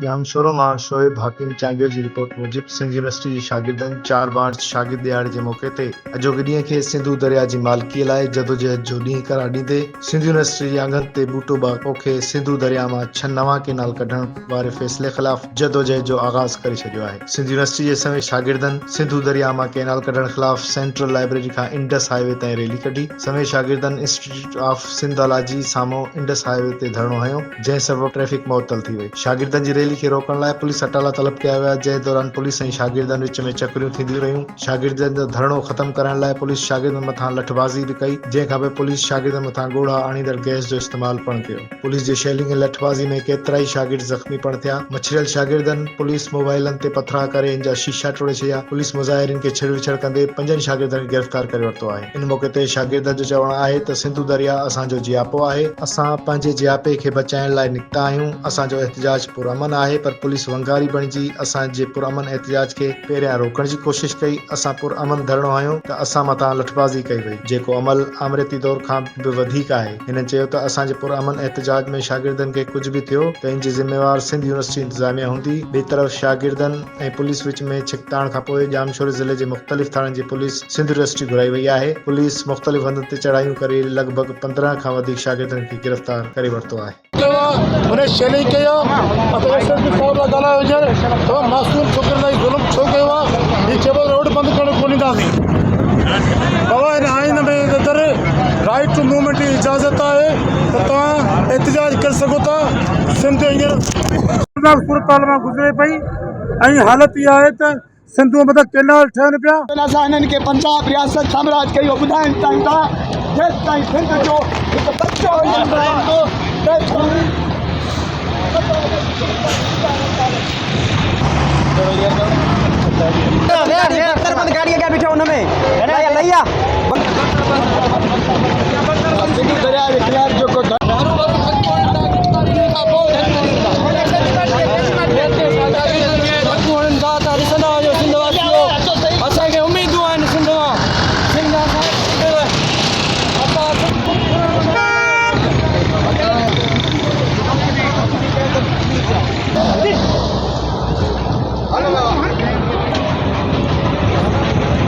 जामशोरो मां शोएब हकीम चांगियो जी रिपोर्ट मूजिब सिंध यूनिवर्सिटी जे शागिर्दनि 4 मार्च शागिर्द ॾियारे जे मौक़े ते अॼोके ॾींहं खे सिंधु दरिया जी मालिकीअ लाइ जदोजहद जो ॾींहुं करार ॾींदे सिंध यूनिवर्सिटी जे आङनि ते बूटो बागो खे सिंधु दरिया मां 6 नवां केनाल कढण वारे फ़ैसिले ख़िलाफ़ जदोजहद जो आगाज़ करे छॾियो आहे। सिंध यूनिवर्सिटी जे समेत शागिर्दनि सिंधु दरिया मां केनाल कढण ख़िलाफ़ सेंट्रल लाइब्रेरी खां इंडस हाईवे ताईं रैली कढी। समेत शागिर्दनि इंस्टीट्यूट ऑफ सिंधोलॉजी साम्हूं इंडस हाईवे ते धरणो हयो, जंहिं सबबि ट्रैफ़िक मुअतल थी वई। शागिर्दनि जी रैली खे रोकण लाइ पुलिस अटाला तलब कया विया, जंहिं दौरान पुलिस ऐं शागिर्दनि विच में चकरियूं थींदियूं रहियूं। शागिर्दनि जो धरणो ख़त्म करण लाइ पुलिस शागिर्दनि मथां लठबाज़ी बि कई, जंहिं खां पोइ पुलिस शागिर्दनि मथां ॻोढ़ा आणींदड़ गैस जो इस्तेमालु पिणु कयो। पुलिस जे शैलिंग ऐं लठबाज़ी में केतिराई शागिर्द ज़ख़्मी पिणु थिया। मछरियल शागिर्दनि पुलिस मोबाइलनि ते पथरा करे इन जा शीशा टोड़े छॾिया। पुलिस मुज़ाहिरीन खे छेड़विछड़ कंदे 5 शागिर्दनि खे गिरफ़्तार करे वरितो आहे। इन मौक़े ते शागिर्दनि जो चवणु आहे त सिंधु दरिया असांजो जियापो आहे, असां पंहिंजे जियापे खे बचाइण लाइ निकिता आहियूं। असांजो एहतजाज पुरअमन आहे, पर पुलिस वंगारी बणिजी असांजे पुरअमन एहतजाज खे पहिरियां रोकण जी कोशिश कई। असां पुरअमन धरणो हयो त असां मथां लठबाज़ी कई वई, जेको अमल आमरेती दौर खां बि वधीक आहे। हिननि चयो त असांजे पुरअमन एहतजाज में शागिर्दनि खे कुझु बि थियो त इन जी ज़िम्मेवार सिंध यूनिवर्सिटी इंतिज़ामिया हूंदी। ॿिए तरफ़ शागिर्दनि ऐं पुलिस विच में छिकताण खां पोइ जामशोर ज़िले जे मुख़्तलिफ़ थाणनि जी पुलिस सिंध यूनिवर्सिटी घुराई वई आहे। पुलिस मुख़्तलिफ़ हंधनि ते चढ़ाइयूं करे लॻभॻि 15 खां वधीक शागिर्दनि खे गिरफ़्तार करे वरितो आहे। उन्हें शैलिंग कया एसएसपी साहब ला ॻाल्हायो हुजे तो मासूम छोकिरनि लाइ ज़ुल्म छो कयो आहे। हीअ चइबो रोड बंदि करणु कोन ॾींदासीं। बाबा हिन आइन में अंदरि राइट टू मूवमेंट जी इजाज़त आहे त तव्हां एहतजाज करे सघो था। सिंध हींअर सूरत हाल मां गुज़रे पई ऐं हालत इहा आहे त सिंधू मथां केनाल ठहनि पिया। असां हिननि खे पंजाब रियासत साम्राज खे इहो ॿुधाइण चाहियूं था जेसिताईं सिंध जो हिकु बचो